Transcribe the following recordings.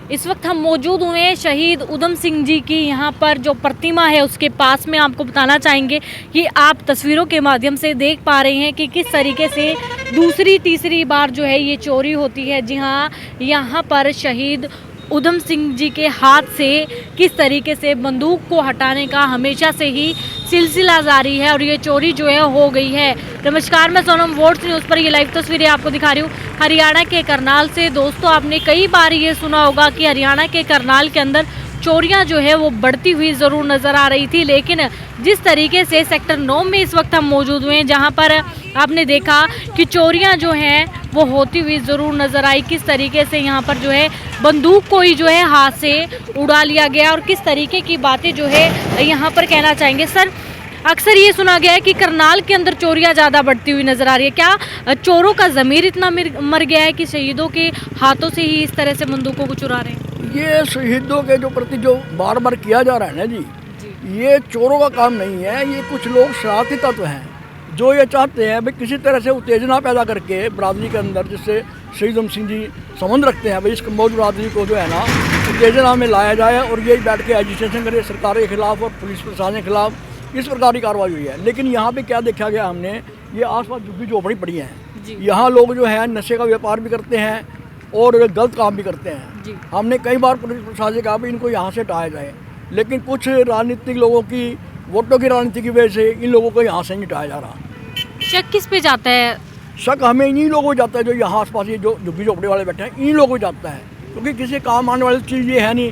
इस वक्त हम मौजूद हुए हैं शहीद उधम सिंह जी की यहाँ पर जो प्रतिमा है उसके पास में। आपको बताना चाहेंगे कि आप तस्वीरों के माध्यम से देख पा रहे हैं कि किस तरीके से दूसरी तीसरी बार जो है ये चोरी होती है। जी हाँ, यहाँ पर शहीद उधम सिंह जी के हाथ से किस तरीके से बंदूक को हटाने का हमेशा से ही सिलसिला जारी है और ये चोरी जो है हो गई है। नमस्कार, मैं सोनम वोट्स न्यूज़ पर ये लाइव तस्वीरें आपको दिखा रही हूँ हरियाणा के करनाल से। दोस्तों, आपने कई बार ये सुना होगा कि हरियाणा के करनाल के अंदर चोरियां जो है वो बढ़ती हुई ज़रूर नज़र आ रही थी, लेकिन जिस तरीके से सेक्टर 9 में इस वक्त हम मौजूद हुए हैं जहां पर आपने देखा कि चोरियां जो हैं वो होती हुई ज़रूर नज़र आई। किस तरीके से यहां पर जो है बंदूक को ही जो है हाथ से उड़ा लिया गया और किस तरीके की बातें जो है यहाँ पर कहना चाहेंगे। सर, अक्सर ये सुना गया है कि करनाल के अंदर चोरियां ज़्यादा बढ़ती हुई नज़र आ रही है। क्या चोरों का ज़मीर इतना मर गया है कि शहीदों के हाथों से ही इस तरह से बंदूकों को चुरा रहे हैं? ये शहीदों के जो प्रति जो बार बार किया जा रहा है ना जी, ये चोरों का काम नहीं है। ये कुछ लोग शरारती तत्व हैं जो ये चाहते हैं भाई किसी तरह से उत्तेजना पैदा करके बरादरी के अंदर, जिससे शहीद उधम सिंह जी संबंध रखते हैं भाई इस कम्बोज बरादरी को जो है ना उत्तेजना में लाया जाए और यही बैठ के एजिटेशन करे सरकार के खिलाफ और पुलिस प्रशासन के खिलाफ। इस प्रकार की कार्रवाई हुई है। लेकिन यहाँ पे क्या देखा गया हमने, ये आसपास झुग्गी झोपड़ी पड़ी हैं, यहाँ लोग जो है नशे का व्यापार भी करते हैं और गलत काम भी करते हैं। हमने कई बार पुलिस प्रशासन से कहा भी इनको यहाँ से हटाया जाए, लेकिन कुछ राजनीतिक लोगों की वोटों की राजनीति की वजह से इन लोगों को यहाँ से नहीं हटाया जा रहा। शक किस पे जाता है? शक हमें इन्हीं लोगों को जाता है जो यहाँ आसपास ये जो झुग्गी झोपड़ी वाले बैठे हैं, इन लोगों को जाता है, क्योंकि किसी काम आने वाली चीज़ ये है नहीं।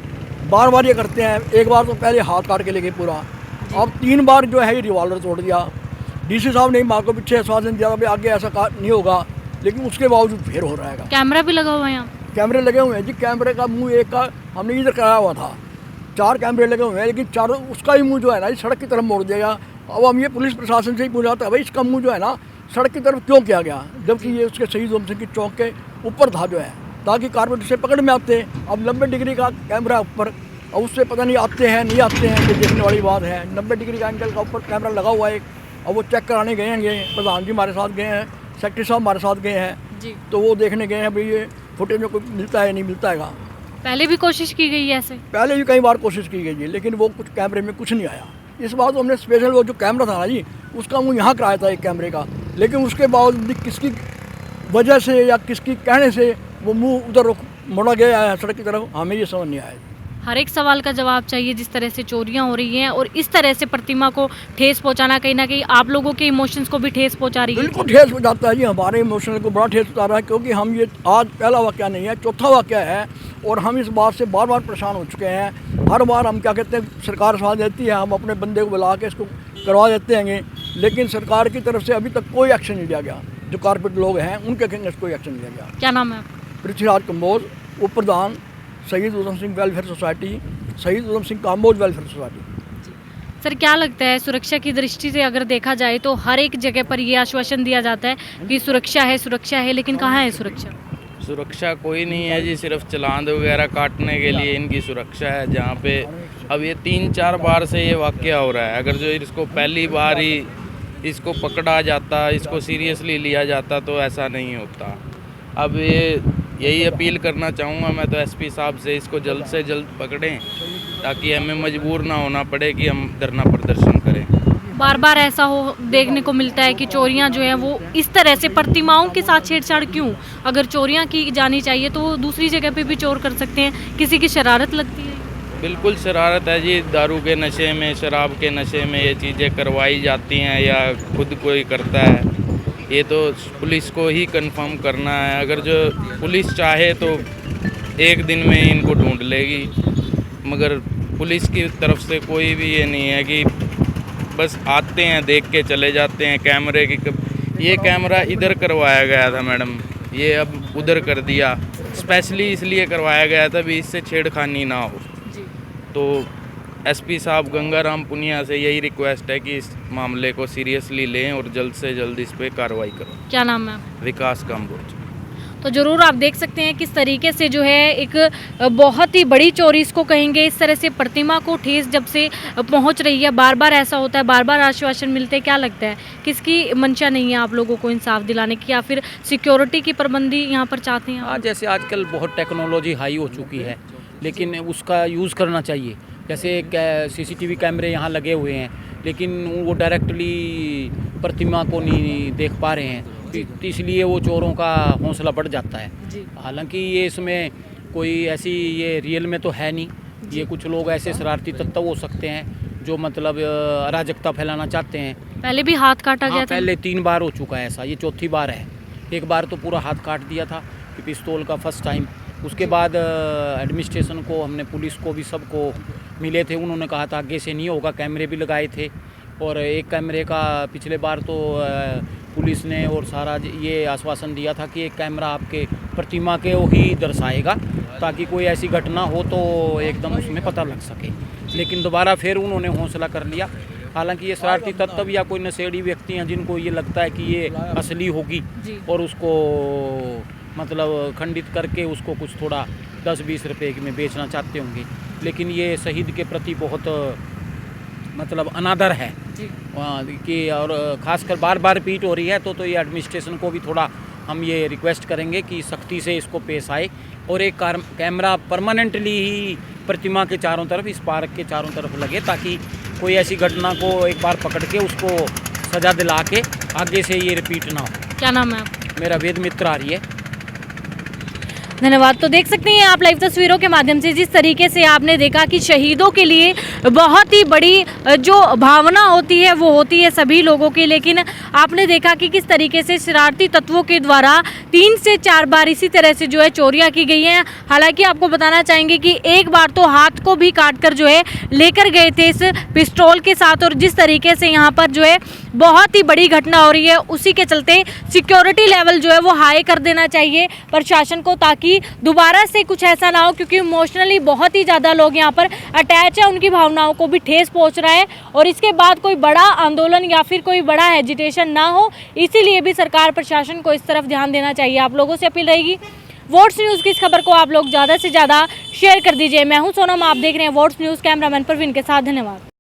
बार बार ये करते हैं। एक बार तो पहले हाथ काट के लेके पूरा, अब 3 बार जो है ये रिवॉल्वर तोड़ दिया। डीसी साहब ने माँ को पीछे आश्वासन दिया कि आगे ऐसा नहीं होगा, लेकिन उसके बावजूद फिर हो रहा है। कैमरा भी लगा हुआ है यहाँ? कैमरे लगे हुए हैं जी। कैमरे का मुंह एक का हमने इधर कराया हुआ था, 4 कैमरे लगे हुए हैं, लेकिन चारों उसका ही मुंह जो है ना सड़क की तरफ मोड़ दिया। अब हम ये पुलिस प्रशासन से ही पूछा था भाई इसका मुंह जो है ना सड़क की तरफ क्यों किया गया, जबकि ये उसके शहीद उधम सिंह की चौक के ऊपर था जो है, ताकि कारपेट से पकड़ में आते। अब 90 डिग्री का कैमरा ऊपर, अब उससे पता नहीं आते हैं नहीं आते हैं, ये देखने वाली बात है। 90 डिग्री का एंगल का ऊपर कैमरा लगा हुआ है एक, अब वो चेक कराने गए हैं। प्रधान जी हमारे साथ गए हैं, सेक्रेटरी साहब हमारे साथ गए हैं जी, तो वो देखने गए हैं भाई ये फुटेज में कोई मिलता है नहीं मिलता है। पहले भी कोशिश की गई है ऐसे? पहले भी कई बार कोशिश की गई है, लेकिन वो कुछ कैमरे में कुछ नहीं आया। इस बार तो हमने स्पेशल वो जो कैमरा था ना जी, उसका मुँह यहाँ कराया था एक कैमरे का, लेकिन उसके बावजूद किसकी वजह से या किसकी कहने से वो मुँह उधर मोड़ा गया है सड़क की तरफ, हमें ये समझ नहीं आया। हर एक सवाल का जवाब चाहिए। जिस तरह से चोरियां हो रही हैं और इस तरह से प्रतिमा को ठेस पहुंचाना कहीं ना कहीं आप लोगों के इमोशंस को भी ठेस पहुंचा रही है। बिल्कुल ठेस पहुंचाता है जी, हमारे इमोशनल को बड़ा ठेस पहुंचा रहा है, क्योंकि हम ये आज पहला वाक़या नहीं है, चौथा वाक़या है और हम इस बात से बार बार परेशान हो चुके हैं। हर बार हम क्या कहते हैं, सरकार साथ देती है, हम अपने बंदे को बुला के इसको करवा देते हैं, लेकिन सरकार की तरफ से अभी तक कोई एक्शन नहीं लिया गया। जो कारपोरेट लोग हैं उनके अगेंस्ट कोई एक्शन नहीं लिया गया। क्या नाम है? पृथ्वीराज कम्बोज, उप प्रधान शहीद Udham Singh welfare society, Shaheed Udham Singh Kamboj welfare society. Sir, क्या लगता है सुरक्षा की दृष्टि से अगर देखा जाए तो हर एक जगह पर ये आश्वासन दिया जाता है कि सुरक्षा है, लेकिन कहाँ है सुरक्षा? सुरक्षा कोई नहीं है जी, सिर्फ चालान वगैरह काटने के लिए इनकी सुरक्षा है। जहाँ पे अब ये 3-4 बार से ये वाक़या हो रहा है, अगर जो इसको पहली बार ही इसको पकड़ा जाता, इसको सीरियसली लिया जाता तो ऐसा नहीं होता। अब ये यही अपील करना चाहूँगा मैं तो एसपी साहब से, इसको जल्द से जल्द पकड़ें ताकि हमें मजबूर ना होना पड़े कि हम धरना प्रदर्शन करें। बार बार ऐसा हो देखने को मिलता है कि चोरियां जो है वो इस तरह से प्रतिमाओं के साथ छेड़छाड़ क्यों? अगर चोरियां की जानी चाहिए तो दूसरी जगह पे भी चोर कर सकते हैं। किसी की शरारत लगती है? बिल्कुल शरारत है जी, दारू के नशे में, शराब के नशे में ये चीज़ें करवाई जाती हैं या खुद कोई करता है, ये तो पुलिस को ही कंफर्म करना है। अगर जो पुलिस चाहे तो एक दिन में इनको ढूंढ लेगी, मगर पुलिस की तरफ से कोई भी ये नहीं है कि बस आते हैं देख के चले जाते हैं। कैमरे की ये कैमरा इधर करवाया गया था मैडम, ये अब उधर कर दिया, स्पेशली इसलिए करवाया गया था भी इससे छेड़खानी ना हो। तो एसपी साहब गंगाराम पुनिया से यही रिक्वेस्ट है कि इस मामले को सीरियसली लें और जल्द से जल्द इस पर कार्रवाई करें। क्या नाम है? विकास कम्बोज। तो ज़रूर आप देख सकते हैं किस तरीके से जो है एक बहुत ही बड़ी चोरी इसको कहेंगे, इस तरह से प्रतिमा को ठेस जब से पहुंच रही है, बार बार ऐसा होता है, बार बार आश्वासन मिलते हैं। क्या लगता है किसकी मंशा नहीं है आप लोगों को इंसाफ दिलाने की, या फिर सिक्योरिटी की प्रबंधी यहाँ पर चाहते हैं? हाँ, जैसे आजकल बहुत टेक्नोलॉजी हाई हो चुकी है, लेकिन उसका यूज़ करना चाहिए। जैसे CCTV कैमरे यहाँ लगे हुए हैं, लेकिन वो डायरेक्टली प्रतिमा को नहीं देख पा रहे हैं, तो इसलिए वो चोरों का हौसला बढ़ जाता है। हालांकि ये इसमें कोई ऐसी ये रियल में तो है नहीं, ये कुछ लोग ऐसे शरारती तत्व हो सकते हैं जो मतलब अराजकता फैलाना चाहते हैं। पहले भी हाथ काटा गया था। पहले 3 बार हो चुका है ऐसा, ये चौथी बार है। एक बार तो पूरा हाथ काट दिया था कि पिस्तौल का फर्स्ट टाइम। उसके बाद एडमिनिस्ट्रेशन को, हमने पुलिस को भी सबको मिले थे, उन्होंने कहा था आगे से नहीं होगा, कैमरे भी लगाए थे। और एक कैमरे का पिछले बार तो पुलिस ने और सारा ये आश्वासन दिया था कि एक कैमरा आपके प्रतिमा के ही दर्शाएगा, ताकि कोई ऐसी घटना हो तो एकदम उसमें पता लग सके। लेकिन दोबारा फिर उन्होंने हौसला कर लिया। हालांकि ये शरारती तत्व या कोई नशेड़ी व्यक्ति हैं जिनको ये लगता है कि ये असली होगी और उसको मतलब खंडित करके उसको कुछ थोड़ा 10-20 रुपए में बेचना चाहते होंगे। लेकिन ये शहीद के प्रति बहुत मतलब अनादर है कि, और ख़ासकर बार बार रिपीट हो रही है तो ये एडमिनिस्ट्रेशन को भी थोड़ा हम ये रिक्वेस्ट करेंगे कि सख्ती से इसको पेश आए और एक कैमरा परमानेंटली ही प्रतिमा के चारों तरफ, इस पार्क के चारों तरफ लगे, ताकि कोई ऐसी घटना को एक बार पकड़ के उसको सज़ा दिला के आगे से ये रिपीट ना हो। क्या नाम है आपका? मेरा वेद मित्र आर्य है। धन्यवाद। तो देख सकते हैं आप लाइव तस्वीरों के माध्यम से जिस तरीके से आपने देखा कि शहीदों के लिए बहुत ही बड़ी जो भावना होती है वो होती है सभी लोगों की, लेकिन आपने देखा कि किस तरीके से शरारती तत्वों के द्वारा 3 से 4 बार इसी तरह से जो है चोरियां की गई हैं। हालांकि आपको बताना चाहेंगे कि एक बार तो हाथ को भी काट कर जो है लेकर गए थे इस पिस्तौल के साथ, और जिस तरीके से यहाँ पर जो है बहुत ही बड़ी घटना हो रही है, उसी के चलते सिक्योरिटी लेवल जो है वो हाई कर देना चाहिए प्रशासन को, ताकि दोबारा से कुछ ऐसा ना हो, क्योंकि इमोशनली बहुत ही ज़्यादा लोग यहाँ पर अटैच है, उनकी भावनाओं को भी ठेस पहुँच रहा है और इसके बाद कोई बड़ा आंदोलन या फिर कोई बड़ा एजिटेशन ना हो, इसीलिए भी सरकार प्रशासन को इस तरफ ध्यान देना चाहिए। आप लोगों से अपील रहेगी वोट्स न्यूज़ की इस खबर को आप लोग ज़्यादा से ज़्यादा शेयर कर दीजिए। मैं हूँ सोनम, आप देख रहे हैं वोट्स न्यूज़। कैमरामैन परवीन के साथ धन्यवाद।